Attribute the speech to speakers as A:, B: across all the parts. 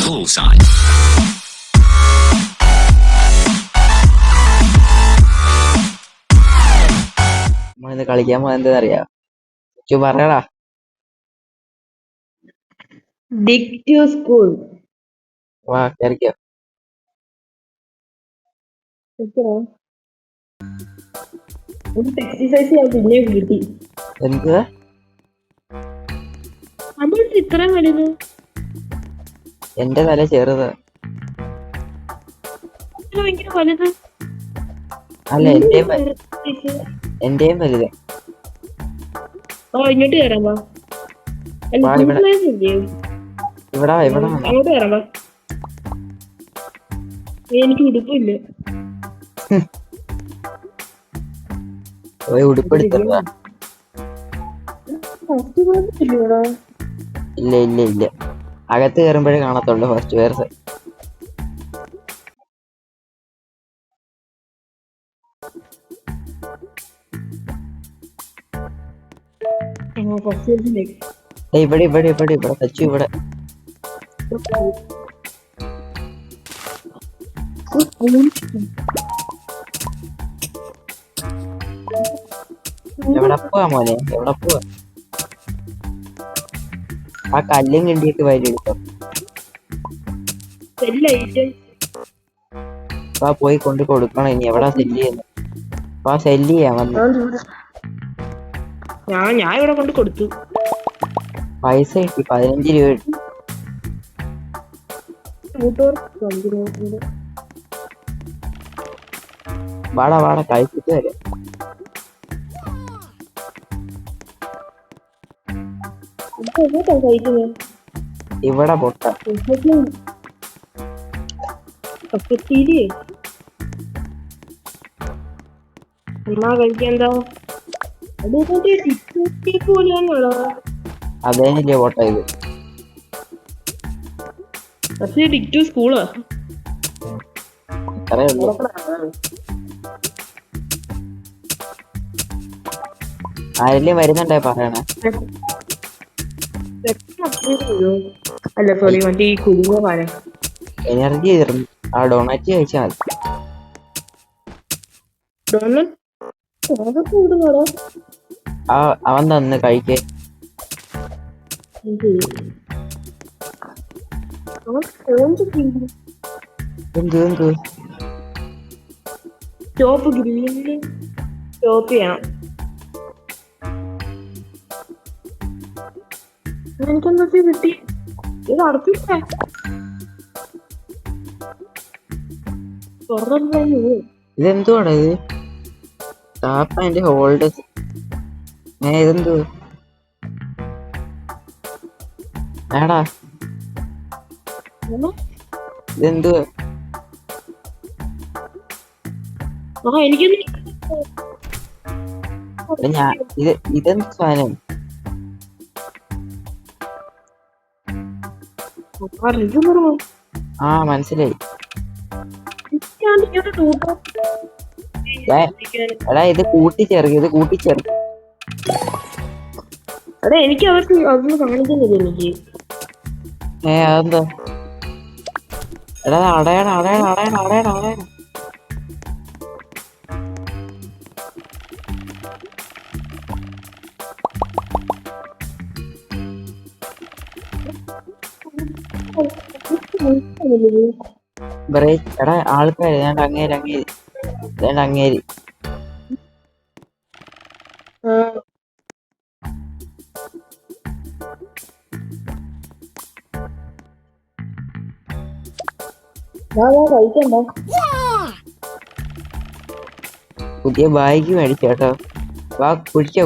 A: Bullseye.
B: നമ്മളിന്ന് കളിക്കാൻ പോയത് എന്താണെന്നറിയാം? പറയടാ.
C: Detective school.
B: വാ കേറിക്കോ.
C: ഒരു എക്സസൈസ് ഞാൻ പിന്നെ കിട്ടി.
B: എന്തുവാ?
C: അതെന്ത് ഇത്ര വലുത്?
B: എന്റെ തല ചെറുത്.
C: ഭയങ്കര വലുത്.
B: അല്ല എന്റെയും വലുത്.
C: ഇങ്ങോട്ട് കയറാമോ?
B: വാ, ഇവിടെ വന്നോ.
C: അങ്ങോട്ട് കയറാമോ? എനിക്ക് ഉടുപ്പില്ല.
B: പോയി ഉടുപ്പെടുത്തിട്ടാ. ഇല്ല അകത്ത് കയറുമ്പോഴേ കാണത്തുള്ളൂ ഫസ്റ്റ് വേർസ്. ഇവിടെ തച്ചു ഇവിടെ. എവിടെ പോവാ മോനെ? എവിടെ പോവാ? ആ കല്ലും കിണ്ടിയിട്ട് വരി എടുത്തോ. പോയി കൊണ്ട് കൊടുക്കണം. ഇനി എവിടാ സെല്ല് ചെയ്യുന്നത്? സെല്ല് ചെയ്യാൻ വന്നു.
C: ഞാൻ ഇവിടെ കൊണ്ട് കൊടുത്തു.
B: പൈസ കിട്ടി, 15 രൂപ കിട്ടി. വാടാ കഴിച്ചിട്ട് വരാം. ഇവിടെ പൊട്ട
C: കഴിക്കെന്താ
B: അതേനില്ലേ പൊട്ട ഇത്.
C: ഡിക്റ്റീവ് സ്കൂളാ.
B: അത്രേ ഉള്ളൂ. ആരെങ്കിലും വരുന്നുണ്ടേ പറയണേ.
C: അല്ല സോറി, മറ്റേ ഈ കുടുംബമാരെ
B: എനർജി തീർന്നു. ആ ഡൊണേറ്റ് കഴിച്ചാൽ അവൻ തന്ന് കഴിക്കേ. എന്ത്
C: സ്റ്റോപ്പ് ഗ്രീനില് സ്റ്റോപ്പ് ചെയ്യണം. എനിക്കെന്താ കിട്ടി? ഇത് അടച്ചിട്ടേ
B: ഇതെന്തുവാണ് ഇത്? Tap and hold. ഇതെന്തു ഏടാ? ഇതെന്തുവാ? ഇതെന്ത് സാധനം? മനസ്സിലായി. എടാ ഇത് കൂട്ടിച്ചേർക്ക്.
C: എനിക്ക് അവർക്ക് അതൊന്നും കാണിക്കുന്നില്ല. എനിക്ക്
B: അതെന്താ? എടാ അടയണം. ബ്രേക്ക്. എടാ ആൾക്കാര് അങ്ങേരി. പുതിയ ബാഗ് മേടിച്ചു കേട്ടോ. വാ കുഴിച്ചോ.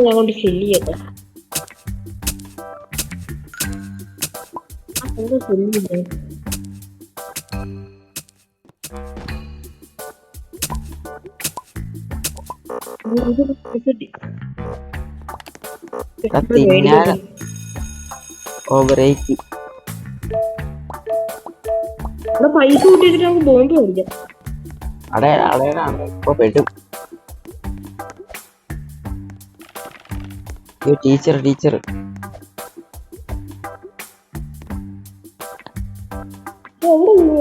C: ഞാൻ കൊണ്ട് ശരിയട്ടെ.
B: ബ്രേക്ക്.
C: പൈസ കൂട്ടിട്ട് നമുക്ക് ബോംബ് മേടിക്കാം.
B: അടയാണ് ഇപ്പൊ പെട്ടു. ടീച്ചർ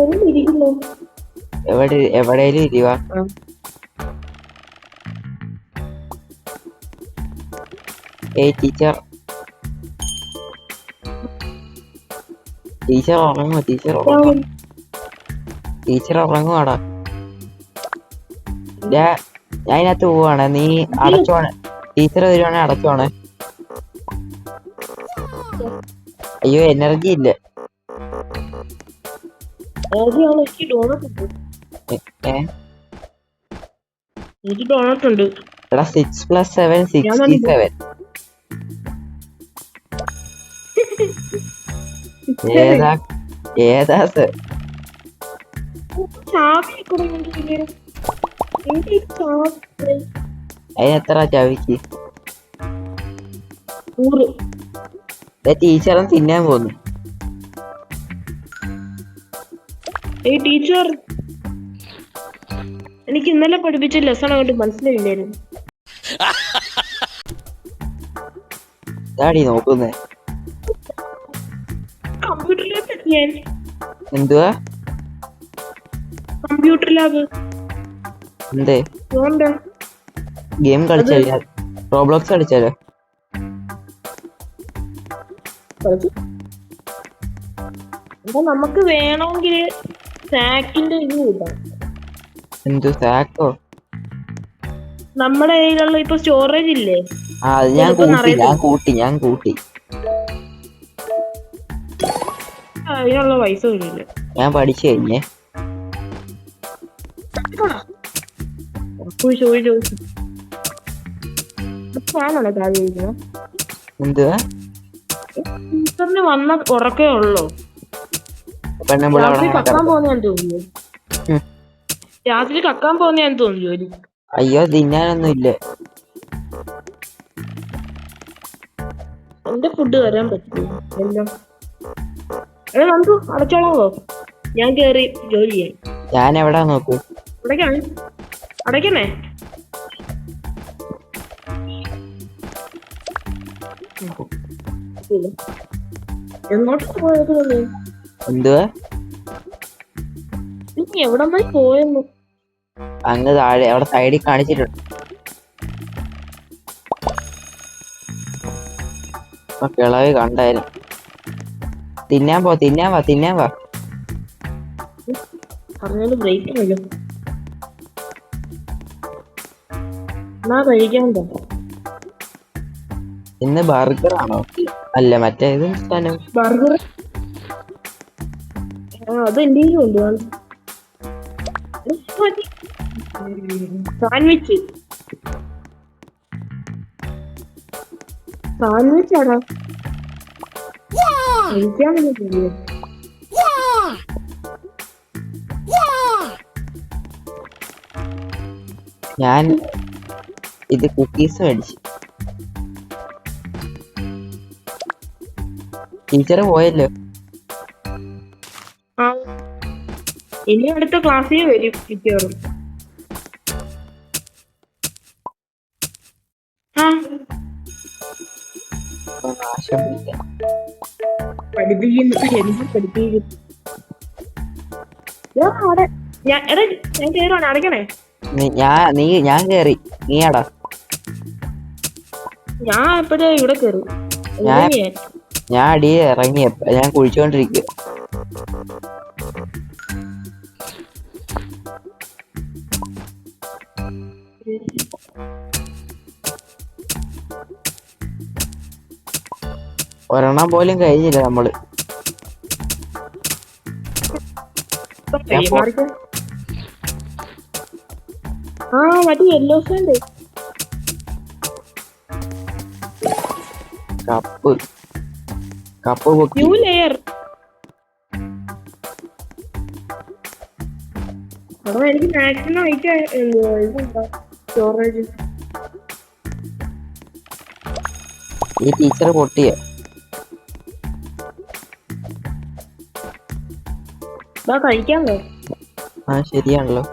C: എവിടെ ഇരിക്കുന്നു?
B: എവിടെയും ഇരിവാ. ടീച്ചർ ഉറങ്ങുവാടാ. ഞാൻ അതിനകത്ത് പോവാണ്, നീ അടച്ചോണേ. ടീച്ചർ വരുവാണെ അടച്ചോണേ. അയ്യോ എനർജി ഇല്ല.
C: എനിക്ക് ഡോണറ്റ് ഉണ്ട്.
B: എടാ 6+7 67. ഏതാ സർ? അതിനെത്ര ചവിക്ക്? ടീച്ചറും തിന്നാൻ പോന്നു.
C: ടീച്ചർ എനിക്ക് ഇന്നലെ പഠിപ്പിച്ച ലെസൺ അങ്ങോട്ട് മനസ്സിലായില്ലായിരുന്നു.
B: നോക്കുന്നേ
C: കമ്പ്യൂട്ടർ ലാബ് ഞാൻ
B: എന്തുവാ?
C: കമ്പ്യൂട്ടർ ലാബ്
B: എന്തേ? ഗെയിം കളിച്ചാലോ? റോബ്ലോക്സ് കളിച്ചാലോ?
C: നമുക്ക് വേണമെങ്കിൽ സാക്കിന്റെ ഇത് കിട്ടാം.
B: എന്തു സാക്കോ?
C: നമ്മുടെ കയ്യിലുള്ള ഇപ്പൊ സ്റ്റോറേജ് ഇല്ലേ?
B: അത് ഞാൻ കൂട്ടി.
C: അതിനുള്ള പൈസ വരില്ല.
B: ഞാൻ പഠിച്ചു കഴിഞ്ഞേ. എന്തുവാ?
C: ടീച്ചറിന് വന്ന ഉറക്കേ ഉള്ളൂ. രാത്രി കക്കാൻ പോന്നെയാന്ന് തോന്നുന്നു ജോലി.
B: അയ്യോ തിന്നാനൊന്നും ഇല്ല.
C: എന്റെ ഫുഡ് തരാൻ പറ്റില്ല എല്ലാം. നമുക്ക് അടച്ചോളാവോ? ഞാൻ കേറി ജോലി ചെയ്യാൻ.
B: ഞാൻ എവിടാ നോക്കൂ.
C: അടയ്ക്കണേ. എങ്ങോട്ട് പോയത്?
B: എന്തുവാ?
C: നീ എവിടം പോയി പോയെന്നു?
B: അങ്ങ് താഴെ അവിടെ സൈഡിൽ കാണിച്ചിട്ടുണ്ട്. കിളവി കണ്ടായിരുന്നു. തിന്നാൻ വാ.
C: പറഞ്ഞാലും ബ്രേക്ക് കഴിക്കാൻ.
B: ഇന്ന് ബർഗർ ആണോ? അല്ല മറ്റേത് സ്ഥലം.
C: ബർഗർ അത് എന്റെ ഉണ്ട്. സാൻഡ്വിച്ച് ആടാ കഴിക്കാൻ.
B: ഞാൻ ഇത് കുക്കീസ് മേടിച്ചു. ടീച്ചർ പോയല്ലോ.
C: ഇനി അടുത്ത ക്ലാസ്സിൽ വരും മിക്കവാറും. അടയ്ക്കണേ.
B: ഞാൻ കേറി. നീയാടാ?
C: ഞാൻ എപ്പോഴേ ഇവിടെ കേറി.
B: ഞാൻ അടിയെ ഇറങ്ങിയപ്പ ഞാൻ കുഴിച്ചോണ്ടിരിക്കുക. ഒരെണ്ണം പോലും കഴിഞ്ഞില്ല നമ്മള്.
C: മറ്റേ യെല്ലോ സാൻഡ്
B: കപ്പ് പൊക്കി.
C: ലെയർ എനിക്ക് മാക്സിമം സ്റ്റോറേജ്.
B: ഈ ടീച്ചർ പൊട്ടിയ.
C: കഴിക്കാമോ?
B: ശരിയാണല്ലോ.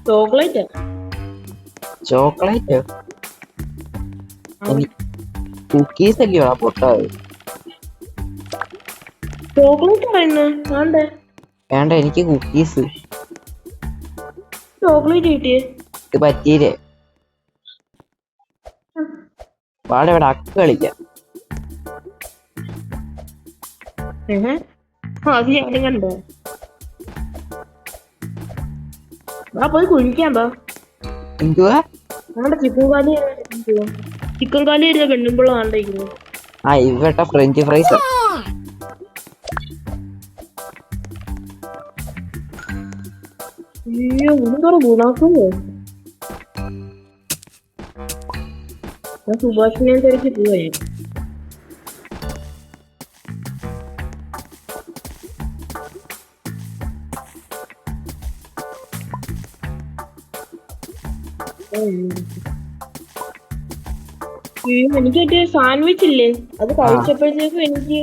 C: ചോക്ലേറ്റ്
B: കുക്കീസ് അല്ലയോടാ പൊട്ടാത്.
C: ചോക്ലേറ്റ് പറയുന്നു ആണ്ടേ
B: വേണ്ട, എനിക്ക് കുക്കീസ്.
C: ചോക്ലേറ്റ് കിട്ടിയേ.
B: ഇത് പറ്റീരേ. വാടെ ഇവിടെ അക്ക് കളിക്കാം.
C: അത് ഞാനും കണ്ടോ. ആ പോയി കുഴിക്കാൻ പോ.
B: എന്തുവാ?
C: നമ്മുടെ ചിക്കൻ കാലി ഇരുന്ന പെണ്ണുമ്പോൾ കണ്ടിരിക്കുന്നു.
B: ആ ഇവിടെ ഫ്രഞ്ച് ഫ്രൈസ്.
C: അയ്യോ ഒന്നും ഗുണാക്കുമോ. ഞാൻ സുഭാഷിനെ തിരക്കി പോയി. എനിക്ക് മറ്റേ സാൻഡ്വിച്ച് ഇല്ലേ, അത് കഴിച്ചപ്പോഴത്തേക്കും എനിക്ക്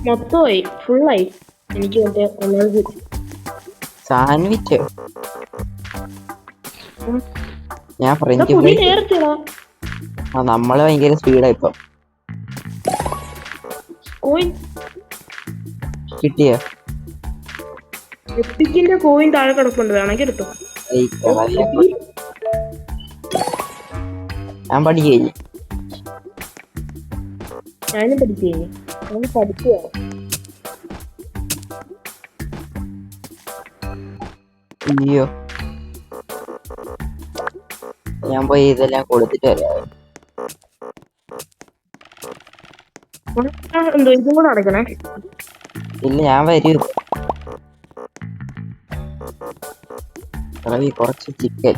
C: മൊത്തമായി ഫുള്ളായി. എനിക്ക് മറ്റേ എനർജി.
B: സാൻഡ്വിച്ച് ഞാൻ ഫ്രഞ്ച് ഫ്രൈസ്. ആ നമ്മള് ഭയങ്കര സ്പീഡാ ഇപ്പം. കിട്ടിയോ?
C: എപ്പിക്കിന്റെ കോയിൻ താഴെ കിടപ്പുണ്ട്, വേണമെങ്കിൽ എടുത്തോ.
B: ഞാൻ പഠിച്ചു കഴിഞ്ഞു.
C: ഞാനും പഠിച്ചു കഴിഞ്ഞു. ഞാൻ പഠിക്കുക.
B: അയ്യോ ഞാൻ പോയി ഇതെല്ലാം കൊടുത്തിട്ട് വരാം.
C: എന്തോ ഇതും കൂടെ അടയ്ക്കണേ.
B: ഇല്ല ഞാൻ വരൂ. റവി കുറച്ച് ചിക്കൻ.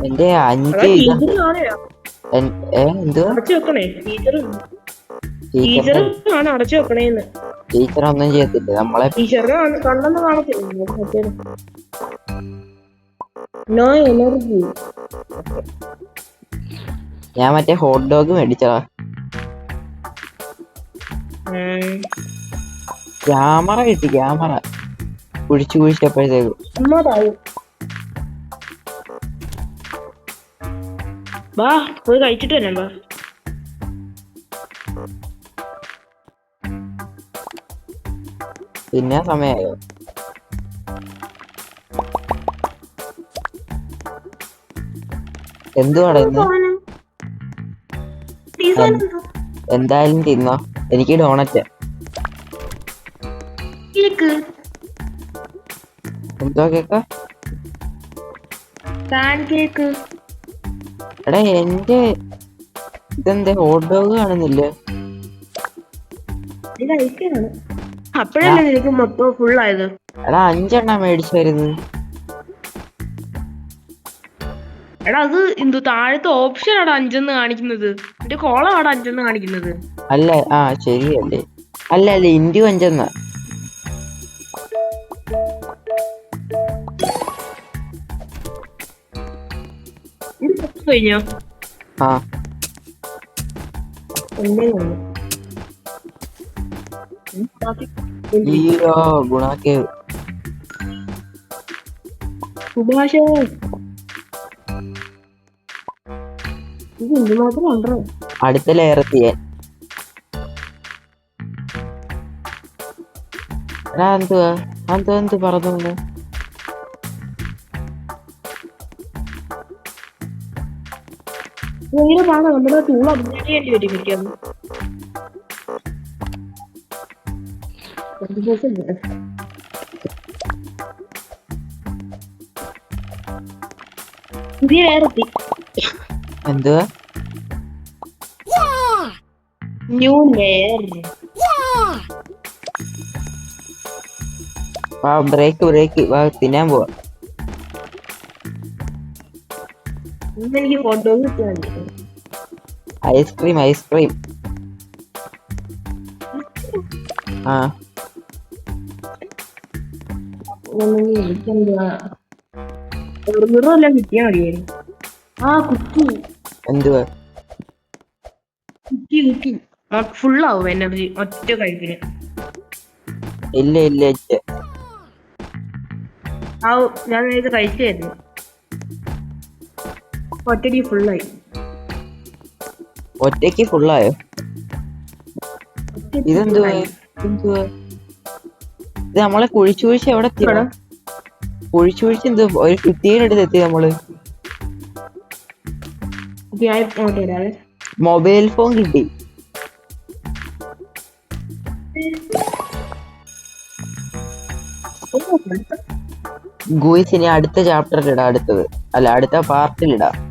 B: എന്റെ 5 എന്തുവാ ടീച്ചർ ഒന്നും ചെയ്യത്തില്ല നമ്മളെ.
C: കണ്ണെന്ന് കാണത്തില്ല. എനർജി.
B: ഞാൻ മറ്റേ ഹോട്ട് ഡോഗ് മേടിച്ചതാ. ക്യാമറ കിട്ടി. ക്യാമറ കുഴിച്ചപ്പോഴത്തേക്ക്
C: വാ പോയി കഴിച്ചിട്ട് വരാം. വാ
B: പിന്നെ സമയായോ? എന്തുവാടാ ഇന്ന്? എന്തായാലും തിന്നോ. എനിക്ക് ഡോണറ്റ്. എന്തുവാ കേക്കാ? എടാ എന്റെ ഇതെന്താ ഹോട്ട് ഡോഗ് കാണുന്നില്ല?
C: അപ്പഴല്ലേ നിനക്ക് മൊത്തം ഫുൾ ആയത്.
B: എടാ 5 എണ്ണം മേടിച്ചു വരുന്നത്.
C: എടാ അത് എന്തോ താഴത്തെ ഓപ്ഷൻ ആണ് 5 കാണിക്കുന്നത്. എന്റെ കോളമാണ് 5 കാണിക്കുന്നത്.
B: അല്ല ആ ശരിയല്ലേ. അല്ല ഇന്റു 5.
C: കഴിഞ്ഞോ?
B: ആ ഗുണാക്കേവ്.
C: സുഭാഷേ ഇത് മാത്രം ഉണ്ടോ?
B: അടുത്ത ലെയർ എത്തിയാൻ. എടാ എന്തുവാ എന്ത് പറഞ്ഞു?
C: നമ്മുടെ ടൂൾ അപ്ഡേറ്റ് ചെയ്യേണ്ടി വരും എനിക്കത്. പുതിയ ലെയർ എത്തി.
B: എന്തുവാ?
C: New layer.
B: ബ്രേക്ക് വാ തിന്നാൻ പോവാ.
C: എനിക്ക് ഫോട്ടോ കിട്ടിയാൽ
B: ഐസ്ക്രീം. ആ
C: എല്ലാം കിട്ടിയാ മതിയായിരുന്നു. ആ കുക്കി.
B: എന്തുവാ?
C: കുക്കി ഫുള്ളാവും എനർജി ഒറ്റ കഴിക്കിന്.
B: ഇല്ല
C: ആ ഞാൻ ഇത് കഴിച്ചായിരുന്നു. ഒറ്റടി ഫുള്ളായി.
B: ഒറ്റയ്ക്ക് ഫുള്ളായോ? ഇതെന്തുവാ? എന്തുവാ ഇത്? നമ്മളെ കുഴിച്ചു എവിടെ എത്തിയോ? കുഴിച്ചു എന്ത് ഒരു 15 എടുത്ത് എത്തി നമ്മള്. മൊബൈൽ ഫോൺ കിട്ടി. ഗൂയിസ് ഇനി അടുത്ത ചാപ്റ്ററിലിടാം. അടുത്ത പാർട്ടിലിടാം.